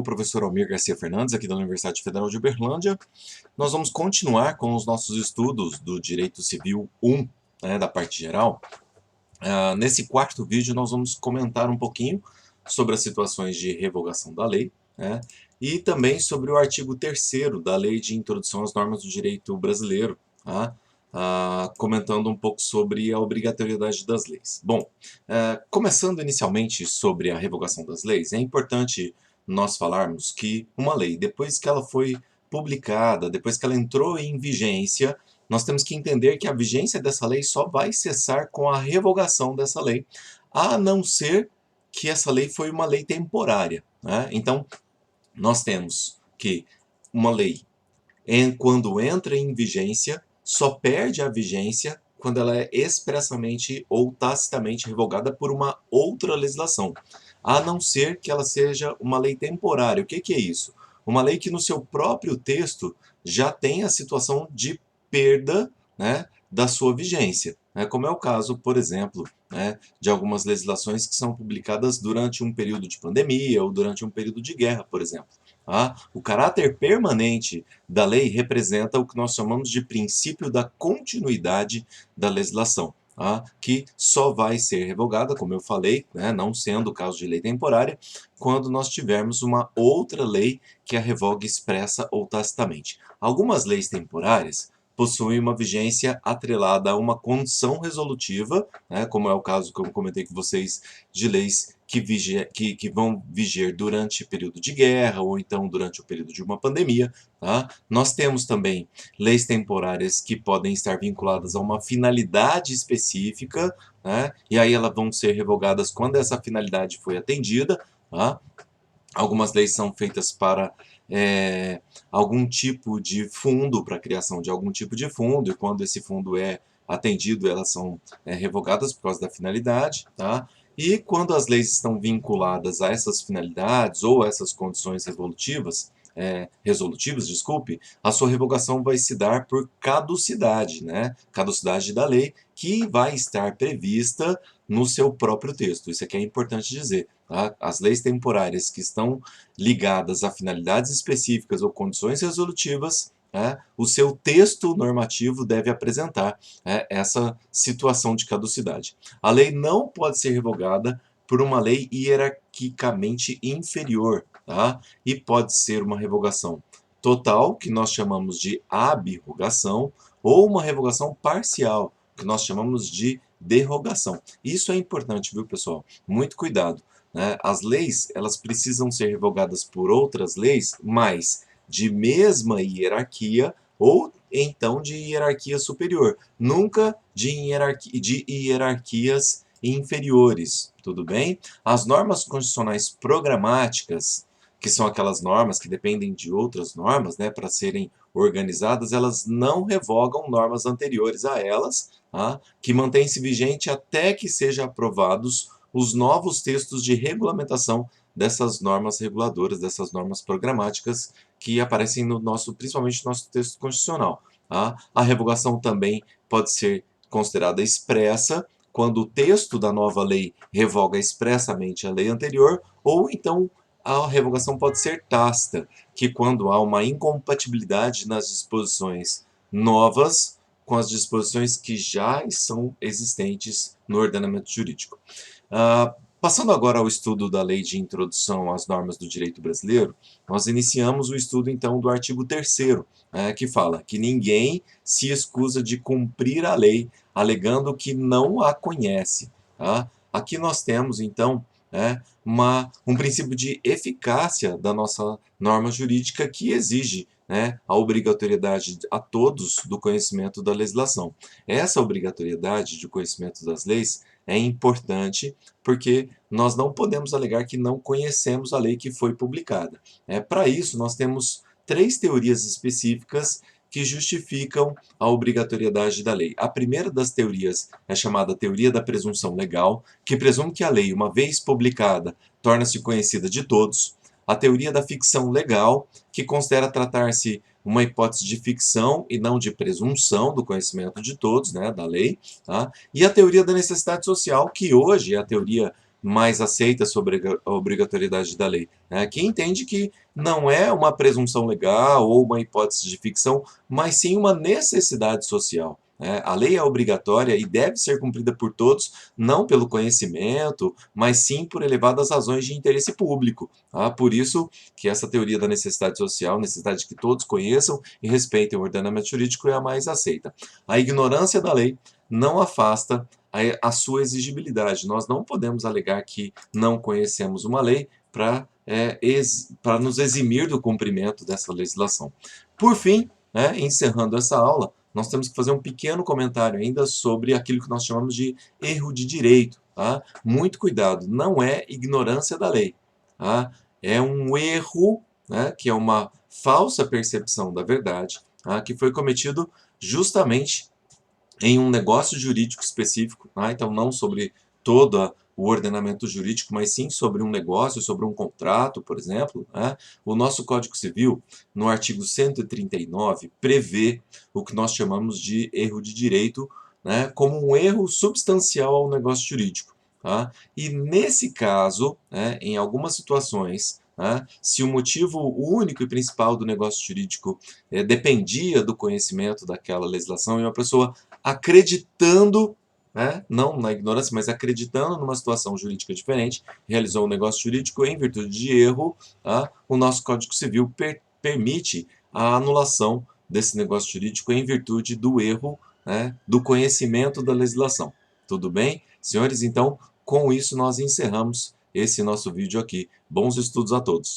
professor Almir Garcia Fernandes, aqui da Universidade Federal de Uberlândia. Nós vamos continuar com os nossos estudos do Direito Civil 1, né, da parte geral. Nesse quarto vídeo, nós vamos comentar um pouquinho sobre as situações de revogação da lei, né, e também sobre o artigo 3º da Lei de Introdução às Normas do Direito Brasileiro, tá? Comentando um pouco sobre a obrigatoriedade das leis. Bom, começando inicialmente sobre a revogação das leis, é importante nós falarmos que uma lei, depois que ela foi publicada, depois que ela entrou em vigência, nós temos que entender que a vigência dessa lei só vai cessar com a revogação dessa lei, a não ser que essa lei foi uma lei temporária, né? Então, nós temos que uma lei, quando entra em vigência, só perde a vigência quando ela é expressamente ou tacitamente revogada por uma outra legislação, a não ser que ela seja uma lei temporária. O que é isso? Uma lei que no seu próprio texto já tem a situação de perda, né, da sua vigência, né, como é o caso, por exemplo, né, de algumas legislações que são publicadas durante um período de pandemia ou durante um período de guerra, por exemplo. O caráter permanente da lei representa o que nós chamamos de princípio da continuidade da legislação, que só vai ser revogada, como eu falei, né, não sendo o caso de lei temporária, quando nós tivermos uma outra lei que a revogue expressa ou tacitamente. Algumas leis temporárias possuem uma vigência atrelada a uma condição resolutiva, né, como é o caso que eu comentei com vocês de leis que vão viger durante período de guerra ou então durante o período de uma pandemia. Nós temos também leis temporárias que podem estar vinculadas a uma finalidade específica, né, e aí elas vão ser revogadas quando essa finalidade foi atendida. Algumas leis são feitas para algum tipo de fundo, para a criação de algum tipo de fundo, e quando esse fundo é atendido, elas são revogadas por causa da finalidade, E quando as leis estão vinculadas a essas finalidades ou a essas condições resolutivas, desculpe, a sua revogação vai se dar por caducidade, né? Caducidade da lei, que vai estar prevista no seu próprio texto. Isso aqui é importante dizer. As leis temporárias que estão ligadas a finalidades específicas ou condições resolutivas, o seu texto normativo deve apresentar essa situação de caducidade. A lei não pode ser revogada por uma lei hierarquicamente inferior, e pode ser uma revogação total, que nós chamamos de abrogação, ou uma revogação parcial, que nós chamamos de derrogação. Isso é importante, viu, pessoal? Muito cuidado, né? As leis, elas precisam ser revogadas por outras leis, mas de mesma hierarquia ou então de hierarquia superior, nunca de hierarquias inferiores, tudo bem? As normas constitucionais programáticas, que são aquelas normas que dependem de outras normas, né, para serem organizadas, elas não revogam normas anteriores a elas, que mantém-se vigente até que sejam aprovados os novos textos de regulamentação dessas normas reguladoras, dessas normas programáticas que aparecem no principalmente no nosso texto constitucional. A revogação também pode ser considerada expressa quando o texto da nova lei revoga expressamente a lei anterior, ou então a revogação pode ser tácita, que quando há uma incompatibilidade nas disposições novas com as disposições que já são existentes no ordenamento jurídico. Passando agora ao estudo da Lei de Introdução às Normas do Direito Brasileiro, nós iniciamos o estudo, então, do artigo 3º, que fala que ninguém se escusa de cumprir a lei, alegando que não a conhece. Aqui nós temos, então, um princípio de eficácia da nossa norma jurídica que exige a obrigatoriedade a todos do conhecimento da legislação. Essa obrigatoriedade de conhecimento das leis é importante porque nós não podemos alegar que não conhecemos a lei que foi publicada. Para isso, nós temos 3 teorias específicas que justificam a obrigatoriedade da lei. A primeira das teorias é chamada teoria da presunção legal, que presume que a lei, uma vez publicada, torna-se conhecida de todos. A teoria da ficção legal, que considera tratar-se uma hipótese de ficção e não de presunção do conhecimento de todos, da lei. E a teoria da necessidade social, que hoje é a teoria mais aceita sobre a obrigatoriedade da lei, né? Que entende que não é uma presunção legal ou uma hipótese de ficção, mas sim uma necessidade social, né? A lei é obrigatória e deve ser cumprida por todos, não pelo conhecimento, mas sim por elevadas razões de interesse público. Tá? Por isso que essa teoria da necessidade social, necessidade de que todos conheçam e respeitem o ordenamento jurídico, é a mais aceita. A ignorância da lei não afasta a sua exigibilidade. Nós não podemos alegar que não conhecemos uma lei para nos eximir do cumprimento dessa legislação. Por fim, né, encerrando essa aula, nós temos que fazer um pequeno comentário ainda sobre aquilo que nós chamamos de erro de direito. Tá? Muito cuidado, não é ignorância da lei. Tá? É um erro, né, que é uma falsa percepção da verdade, tá? Que foi cometido justamente em um negócio jurídico específico, tá? Então não sobre todo o ordenamento jurídico, mas sim sobre um negócio, sobre um contrato, por exemplo, né? O nosso Código Civil, no artigo 139, prevê o que nós chamamos de erro de direito, né? Como um erro substancial ao negócio jurídico. Tá? E nesse caso, né, em algumas situações, né, se o motivo único e principal do negócio jurídico dependia do conhecimento daquela legislação e uma pessoa acreditando, né, não na ignorância, mas acreditando numa situação jurídica diferente, realizou um negócio jurídico em virtude de erro, tá? O nosso Código Civil permite a anulação desse negócio jurídico em virtude do erro, né, do conhecimento da legislação. Tudo bem? Senhores, então, com isso nós encerramos esse nosso vídeo aqui. Bons estudos a todos!